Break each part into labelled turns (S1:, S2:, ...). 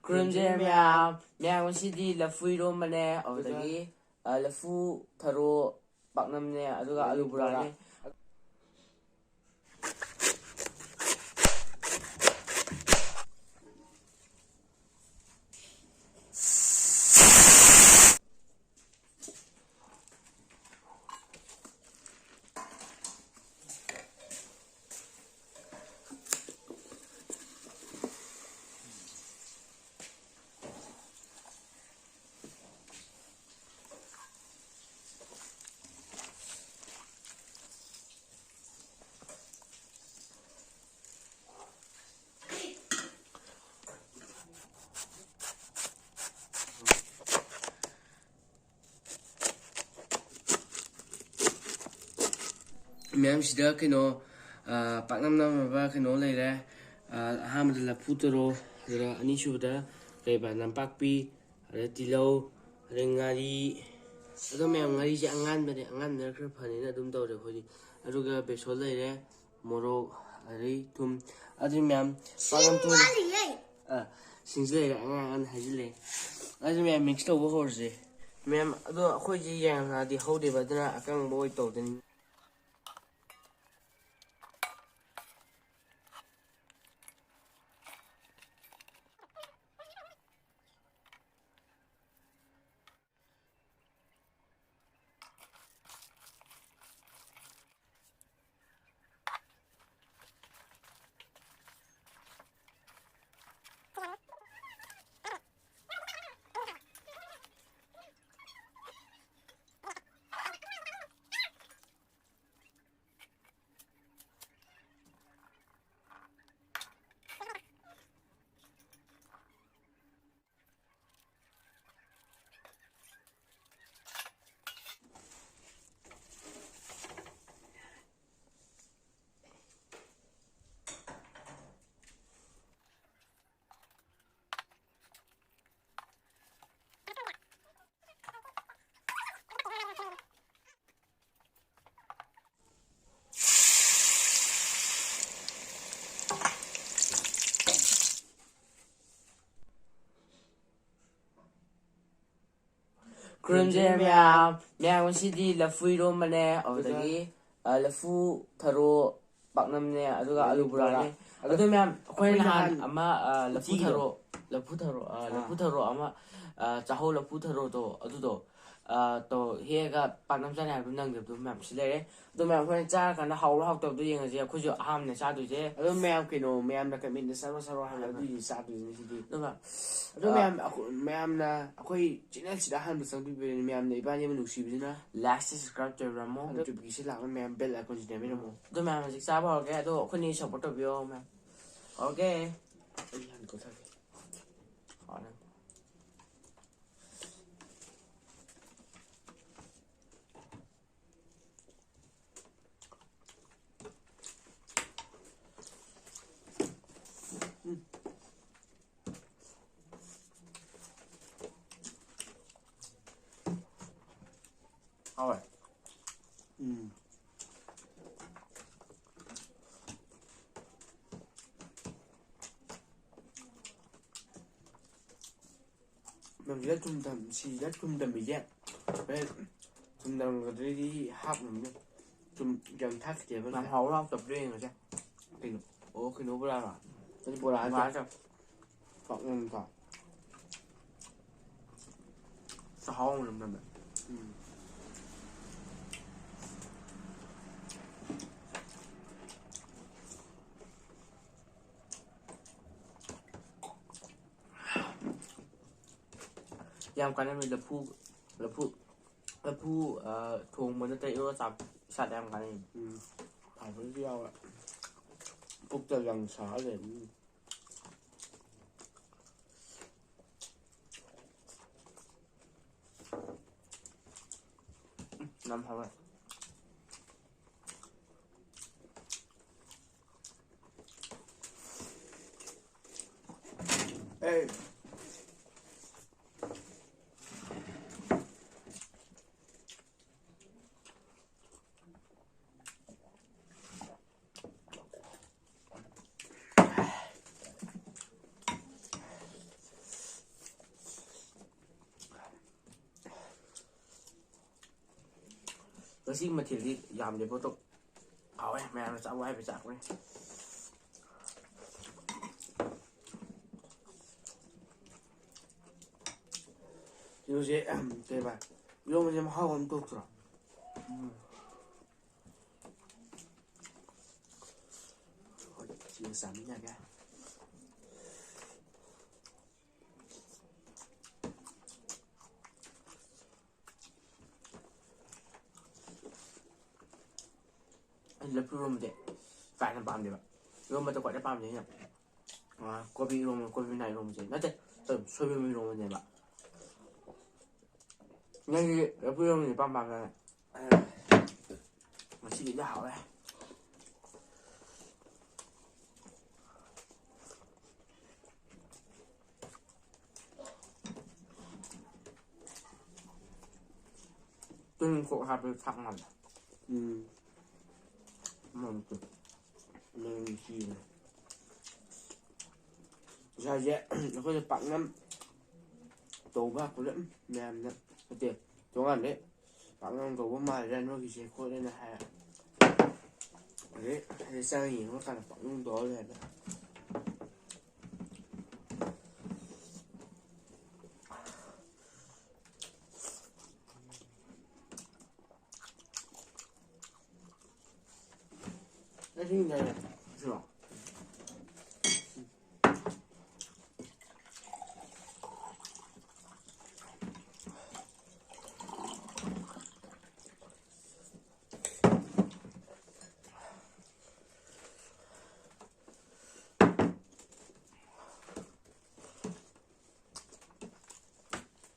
S1: ꯈꯨꯔꯨꯝꯖꯩ ꯃꯌꯥꯝ ꯉꯁꯤꯗꯤ ꯂꯐꯨ ꯏꯔꯣꯝꯕꯅꯦ ꯑꯗꯨꯗꯒꯤ ꯂꯐꯨ ꯊꯔꯣ ꯄꯥꯛꯅꯝꯅꯦ ꯑꯗꯨꯒ ꯑꯂꯨ ꯕꯣꯔꯥꯅꯦ ꯃꯌꯥꯝ ꯁꯤꯗ ꯀꯩꯅꯣ ꯄꯥꯛꯅꯝ ꯅꯝꯅꯕ ꯀꯩꯅꯣ ꯂꯩꯔꯦ ꯑꯍꯥꯟꯕꯗ ꯂꯐꯨ ꯊꯔꯣ ꯑꯗꯨꯒ ꯑꯅꯤꯁꯨꯕꯗ ꯀꯩꯕ ꯅꯝꯄꯥꯛꯄꯤ ꯑꯗꯩ ꯇꯤꯜꯍꯧ ꯑꯗꯩ ꯉꯥꯔꯤ ꯑꯗꯣ ꯃꯌꯥꯝ ꯉꯥꯔꯤꯁꯦ ꯑꯉꯥꯟꯕꯅ ꯈꯔ ꯐꯅꯤꯅ ꯑꯗꯨꯝ ꯇꯧꯔꯦ ꯑꯩꯈꯣꯏꯗꯤ ꯑꯗꯨꯒ ꯕꯦꯁꯣꯟ ꯂꯩꯔꯦ ꯃꯣꯔꯣꯛ ꯑꯗꯩ ꯊꯨꯝ ꯑꯗꯨ ꯃꯌꯥꯝ ꯄꯥꯛꯅꯝ ꯁꯤꯡꯁꯨ ꯂꯩꯔꯦ ꯑꯉꯥꯡ ꯍꯥꯏꯖꯤꯜꯂꯦ ꯑꯗꯨ ꯃꯌꯥꯝ ꯃꯤꯛꯁ ꯇꯧꯕ ꯍꯧꯔꯁꯦ ꯃꯌꯥꯝ ꯑꯗꯣ ꯑꯩꯈꯣꯏꯁꯦ ꯌꯥꯝꯅꯗꯤ ꯍꯧꯗꯦꯕ ꯑꯗꯨꯅ ꯑꯀꯪꯕ ꯑꯣꯏ ꯇꯧꯗꯣꯏꯅꯤ ꯈꯨꯔꯨꯝꯖꯩ ꯃꯌꯥꯝ ꯉꯁꯤꯗꯤ ꯂꯐꯨ ꯏꯔꯣꯝꯕꯅꯦ ꯑꯗꯨꯗꯒꯤ ꯂꯐꯨ ꯊꯔꯣ ꯄꯥꯛꯅꯝꯅꯦ ꯑꯗꯨꯒ ꯑꯂꯨ ꯕꯣꯔꯥꯅꯦ ꯑꯗꯨ ꯃꯌꯥꯝ ꯑꯩꯈꯣꯏ ꯅꯍꯥꯟ ꯑꯃ ꯂꯐꯨ ꯊꯔꯣ ꯑꯃ ꯆꯥꯍꯧ ꯂꯐꯨ ꯊꯔꯣꯗꯣ ꯑꯗꯨꯗꯣ ꯍꯦꯛꯑꯒ ꯄꯥꯛꯅꯝ ꯆꯥꯅꯤ ꯍꯥꯏꯕꯗꯨ ꯅꯪꯗꯕꯗꯨ ꯃꯌꯥꯝ ꯁꯤ ꯂꯩꯔꯦ ꯑꯗꯣ ꯃꯌꯥꯝ ꯑꯩꯈꯣꯏꯅ ꯆꯥꯔꯀꯥꯟꯗ ꯍꯥꯎꯕ ꯍꯥꯎꯇꯕꯗꯣ ꯌꯦꯡꯉꯁꯦ ꯑꯩꯈꯣꯏꯁꯨ ꯑꯍꯥꯟꯕꯅ ꯆꯥꯗꯣꯏꯁꯦ ꯑꯗꯣ ꯃꯌꯥꯝ ꯀꯩꯅꯣ ꯃꯌꯥꯝꯅ ꯀꯃꯦꯟꯇ ꯁꯔꯣ ꯍꯥꯏꯕ ꯑꯗꯨꯒꯤ ꯆꯥꯗꯣꯏꯅꯦ ꯁꯤꯗꯤ ꯑꯗꯣ ꯃꯌꯥꯝꯅ ꯑꯩꯈꯣꯏ ꯆꯦꯅꯦꯜꯁꯤꯗ ꯑꯍꯥꯟꯕ ꯆꯪꯕꯤꯕꯅꯤ ꯃꯌꯥꯝꯅ ꯏꯕꯥꯅꯤꯕꯨ ꯅꯨꯡꯁꯤꯕꯤꯗꯨꯅ ꯂꯥꯏꯛ ꯁꯕꯁꯀ꯭ꯔꯥꯏꯕ ꯇꯧꯕꯤꯔꯝꯃꯣ ꯅꯣꯇꯤꯐꯤꯀꯦꯁꯟ ꯂꯥꯛꯄ ꯃꯌꯥꯝ ꯕꯦꯜ ꯑꯥꯏꯀꯣꯟꯁꯤ ꯅꯝꯕꯤꯔꯝꯃꯣ ꯑꯗꯣ ꯃꯌꯥꯝ ꯍꯧꯖꯤꯛ ꯆꯥꯕ ꯍꯧꯔꯒꯦ ꯑꯗꯣ ꯑꯩꯈꯣꯏꯅꯤ ꯁꯞꯄꯣꯔꯠ ꯇꯧꯕꯤꯌꯣ ꯃꯌꯥꯝ ꯍꯧꯔꯒꯦ ꯑꯩ ꯍꯥꯟꯅ ꯀꯣꯊꯒꯦ Alright. Mình rất trung tâm, rất trung tâm bị giác. Trung tâm rồi đi hát mình nhá. Trung dần thắt kìa với làm hậu đâu tập riêng rồi chứ. Cái nó bữa ra rồi. Cái bữa ra chứ. Còn em còn. Sao không làm nè. Yam cái này mình là phu thùng mình nó tây ưa sạp sạt em cái này phải với rau ạ phúc cho gần xả để năm thôi ê
S2: ꯉꯁꯤ ꯃꯊꯦꯜꯗꯤ ꯌꯥꯝꯗꯦ ꯄꯣꯠꯇꯣ ꯍꯥꯎꯋꯦ ꯃꯌꯥꯝꯅ ꯆꯥꯎ ꯍꯥꯏꯕ ꯆꯥꯛꯄꯅꯦ 이러지 대박 이러면 좀 하고 또 없더라 지금 쌈이냐게 lớp rôm vậy phải làm bám đi bạn rôm mà tôi gọi là bám đấy nhỉ 고비 rôm 고비 này rôm gì nó thế 소비미 rôm này bạn ngay lớp rôm thì bám bám này mà chỉ để hảo đấy tôi cũng học được thằng này mình chỉ ra dễ nó có thể bằng lắm tổ ba của lắm mềm lắm có tiền chỗ ăn đấy bằng lắm tổ ba mai ra nó thì sẽ khôi lên là hay đấy hay sang gì nó càng bằng lắm đó rồi đấy cái gì này này rửa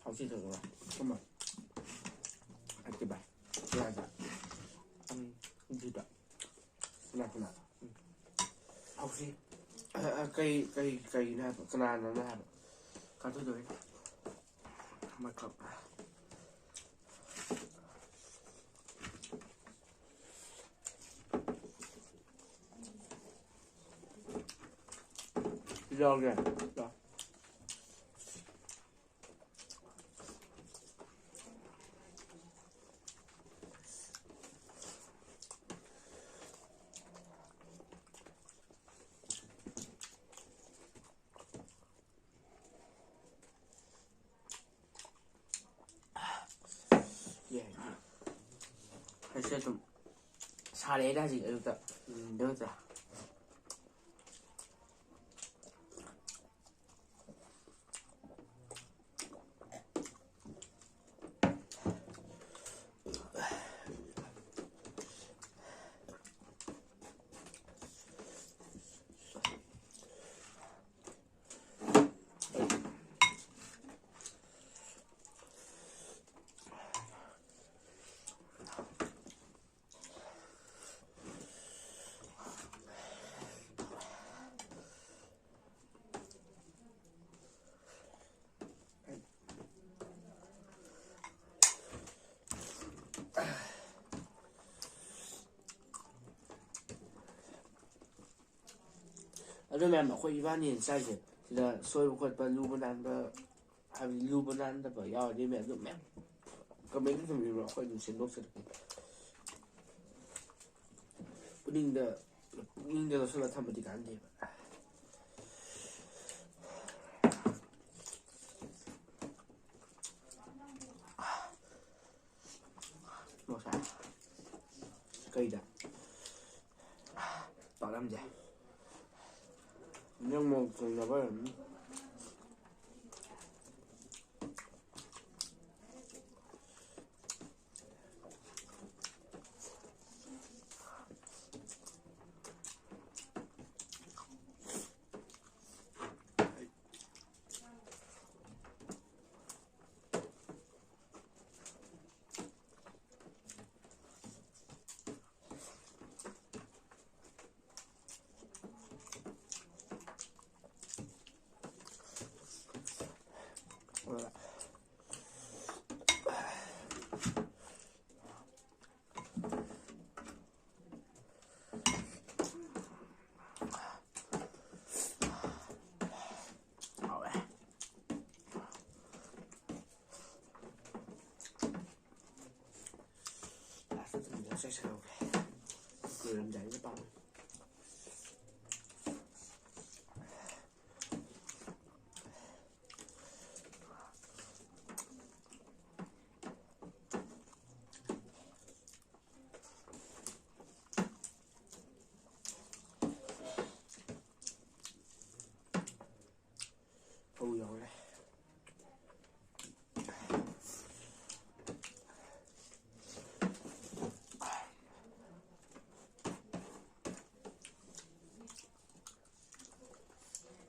S2: 好记得了，根本，对吧？这样子，记得，那，好记，cây này, cái nào nó này, cái thứ đấy, mà cặp, rau kìa, đó. 사실 좀 잘해야지 여기다 여기다 그러면 뭐 일반인 사이즈 진짜 소유 것 루브난다 하비 루브난다 뭐 야리면 좀 매. 그 mấy cái mình có những sinh đốt sẽ 뿌링데 설라 타면 디가 안 돼. 뭐 사? cây bảo làm gì nhưng mà còn là vậy ꯆꯥꯏꯁꯜꯍꯧꯒꯦ ꯀꯨꯏꯔꯝꯗꯥꯏꯗ ꯄꯥꯝꯃꯦ ꯐꯧ ꯌꯧꯔꯦ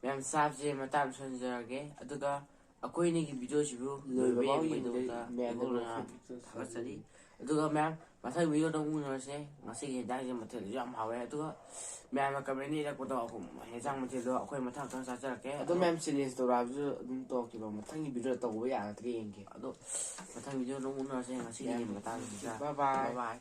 S1: ꯃꯌꯥꯝ ꯆꯥꯕꯁꯦ ꯃꯇꯥꯡ ꯁꯣꯟꯖꯔꯒꯦ ꯑꯗꯨꯒ ꯑꯩꯈꯣꯏꯅꯤꯒꯤ ꯚꯤꯗꯤꯑꯣꯁꯤꯕꯨ ꯂꯣꯏꯕ ꯌꯦꯡꯕꯒꯤꯗꯃꯛꯇ ꯊꯥꯒꯠꯆꯔꯤ ꯑꯗꯨꯒ ꯃꯌꯥꯝ ꯃꯊꯪ ꯚꯤꯗꯤꯑꯣꯗ ꯎꯅꯔꯁꯦ ꯉꯁꯤꯒꯤ ꯍꯦꯟꯖꯥꯡꯁꯦ ꯃꯊꯦꯜꯁꯨ ꯌꯥꯝ ꯍꯥꯎꯋꯦ ꯑꯗꯨꯒ ꯃꯌꯥꯝꯅ ꯀꯃꯦꯟ ꯏꯔꯛꯄꯗꯣ ꯍꯦꯟꯖꯥꯡ ꯃꯊꯦꯜꯗꯣ ꯑꯩꯈꯣꯏ ꯃꯊꯪ ꯆꯥꯖꯔꯛꯀꯦ
S2: ꯑꯗꯣ ꯃꯌꯥꯝ ꯆꯦꯂꯦꯟꯖ ꯇꯧꯔꯛꯑꯕꯁꯨ ꯑꯗꯨꯝ ꯇꯧꯔꯛꯈꯤꯕ ꯃꯊꯪꯒꯤ ꯚꯤꯗꯤꯑꯣ ꯇꯧꯕ ꯌꯥꯒꯗ꯭ꯔꯥ ꯌꯦꯡꯒꯦ
S1: ꯑꯗꯣ ꯃꯊꯪ ꯚꯤꯗꯤꯑꯣꯗ ꯎꯅꯔꯁꯦ ꯉꯁꯤꯒꯤ ꯃꯇꯥꯡꯁꯤꯗ
S2: ꯕꯥꯏ ꯕꯥꯏ
S1: ꯕꯥꯏ